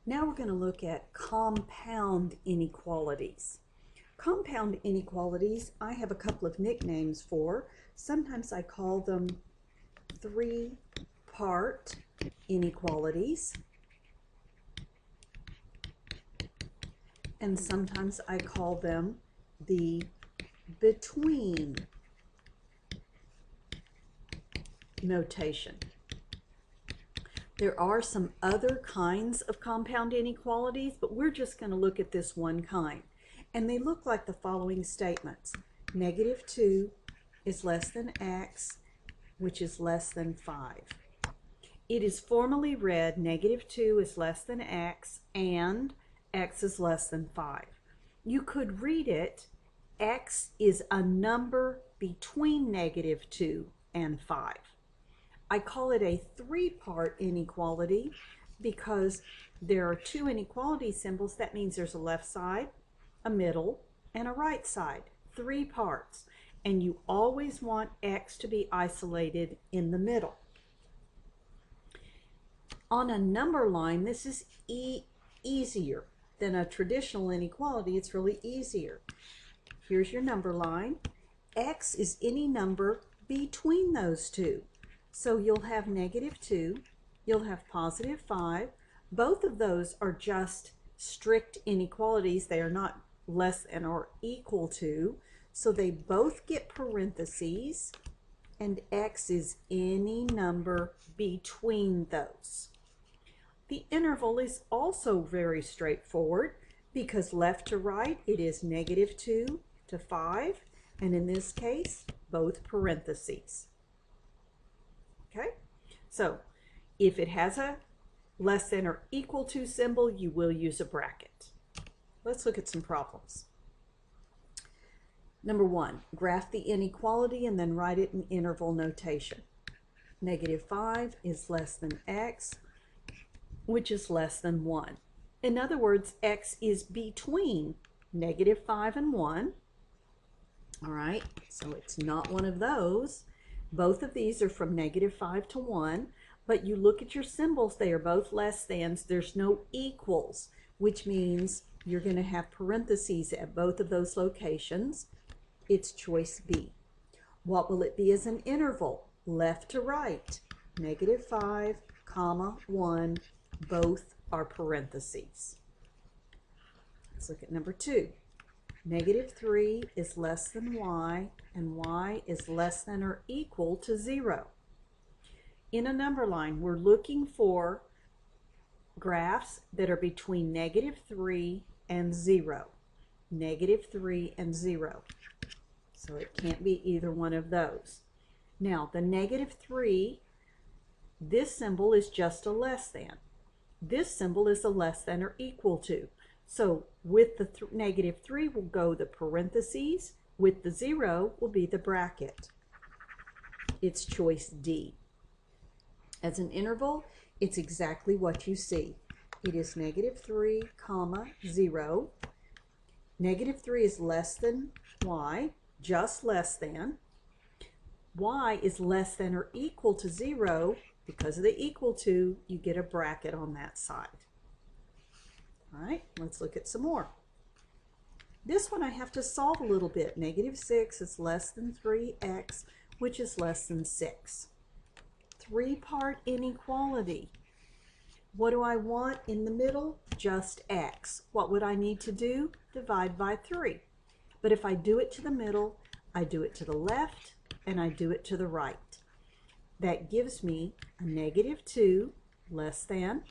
Now we're going to look at compound inequalities. Compound inequalities, I have a couple of nicknames for. Sometimes I call them three-part inequalities. And sometimes I call them the between notation. There are some other kinds of compound inequalities, but we're just going to look at this one kind. And they look like the following statements. -2 is less than x, which is less than 5. It is formally read -2 is less than x and x is less than 5. You could read it, x is a number between -2 and 5. I call it a three-part inequality because there are two inequality symbols. That means there's a left side, a middle, and a right side. 3 parts. And you always want x to be isolated in the middle. On a number line, this is easier than a traditional inequality. It's really easier. Here's your number line. X is any number between those two. So you'll have -2, you'll have +5. Both of those are just strict inequalities. They are not less than or equal to. So they both get parentheses, and x is any number between those. The interval is also very straightforward because left to right it is -2 to 5, and in this case both parentheses. Okay, so if it has a less than or equal to symbol, you will use a bracket. Let's look at some problems. Number 1, graph the inequality and then write it in interval notation. -5 is less than x, which is less than 1. In other words, x is between -5 and 1. All right, so it's not one of those. Both of these are from -5 to 1, but you look at your symbols, they are both less thans. There's no equals, which means you're going to have parentheses at both of those locations. It's choice B. What will it be as an interval? Left to right. -5, 1, both are parentheses. Let's look at number 2. -3 is less than y, and y is less than or equal to 0. In a number line, we're looking for graphs that are between -3 and 0. -3 and 0. So it can't be either one of those. Now, the -3, this symbol is just a less than. This symbol is a less than or equal to. So with the -3 will go the parentheses, with the 0 will be the bracket. It's choice D. As an interval, it's exactly what you see. It is -3, 0. -3 is less than y, just less than. Y is less than or equal to 0. Because of the equal to, you get a bracket on that side. All right, let's look at some more. This one I have to solve a little bit. -6 is less than 3x, which is less than 6. Three-part inequality. What do I want in the middle? Just x. What would I need to do? Divide by 3. But if I do it to the middle, I do it to the left, and I do it to the right. That gives me a -2 less than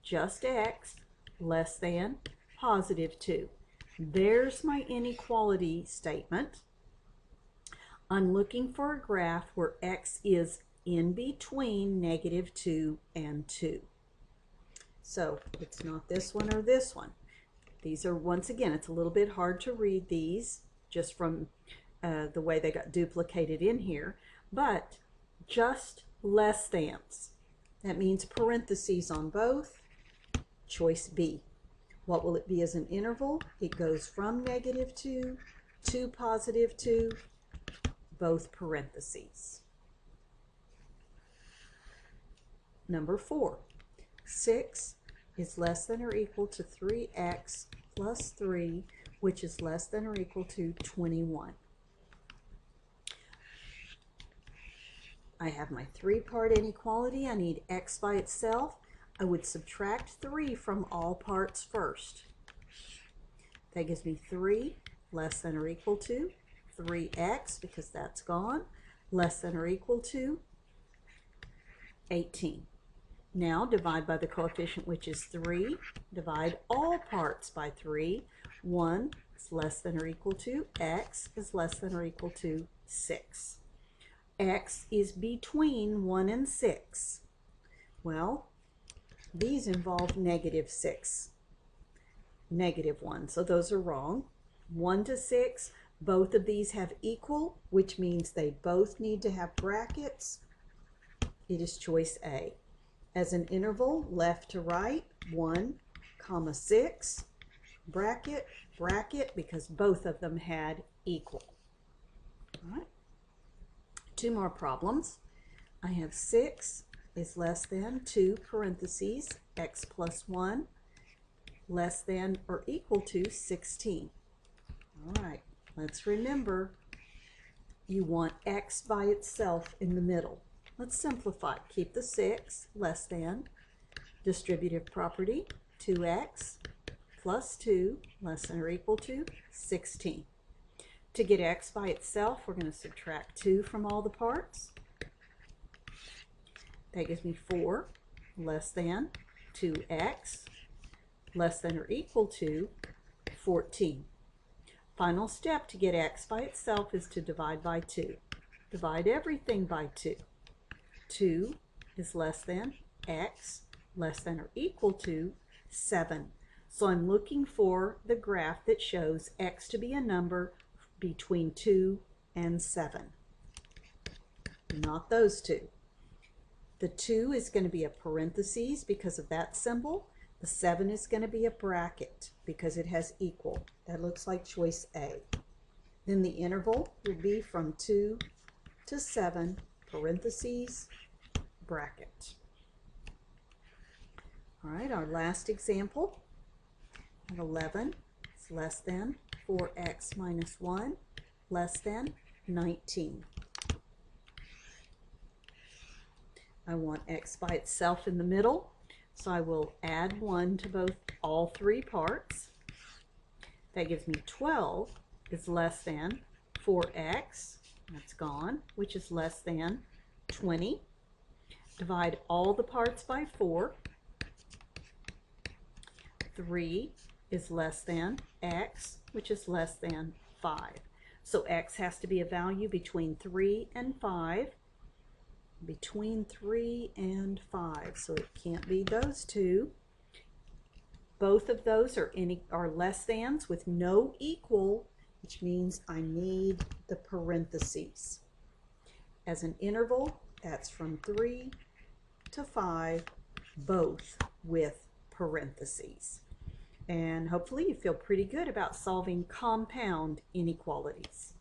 just x less than +2. There's my inequality statement. I'm looking for a graph where x is in between -2 and 2. So it's not this one or this one. These are, once again, it's a little bit hard to read these just from the way they got duplicated in here, but just less thans. That means parentheses on both. Choice B. What will it be as an interval? It goes from -2 to +2, both parentheses. Number 4. 6 is less than or equal to 3x plus 3, which is less than or equal to 21. I have my three-part inequality. I need x by itself. I would subtract 3 from all parts first. That gives me 3 less than or equal to 3x, because that's gone, less than or equal to 18. Now divide by the coefficient, which is 3. Divide all parts by 3. 1 is less than or equal to x is less than or equal to 6. X is between 1 and 6. Well, these involve -6, -1, so those are wrong. 1 to 6, both of these have equal, which means they both need to have brackets. It is choice A. As an interval, left to right, 1, 6, bracket, bracket, because both of them had equal. All right. 2 more problems. I have 6 is less than 2 parentheses x plus 1 less than or equal to 16. All right, let's remember you want x by itself in the middle. Let's simplify. Keep the 6 less than distributive property 2x plus 2 less than or equal to 16. To get x by itself, we're going to subtract 2 from all the parts. That gives me 4 less than 2x less than or equal to 14. Final step to get x by itself is to divide by 2. Divide everything by 2. 2 is less than x less than or equal to 7. So I'm looking for the graph that shows x to be a number between 2 and 7. Not those two. The 2 is going to be a parentheses because of that symbol. The 7 is going to be a bracket because it has equal. That looks like choice A. Then the interval would be from 2 to 7, parentheses, bracket. All right, our last example. 11 is less than 4x minus 1 less than 19. I want x by itself in the middle, so I will add 1 to all 3 parts. That gives me 12 is less than 4x, that's gone, which is less than 20. Divide all the parts by 4. 3 is less than x, which is less than 5. So x has to be a value between 3 and 5. Between 3 and 5. So it can't be those two. Both of those are less thans with no equal, which means I need the parentheses. As an interval, that's from 3 to 5, both with parentheses. And hopefully you feel pretty good about solving compound inequalities.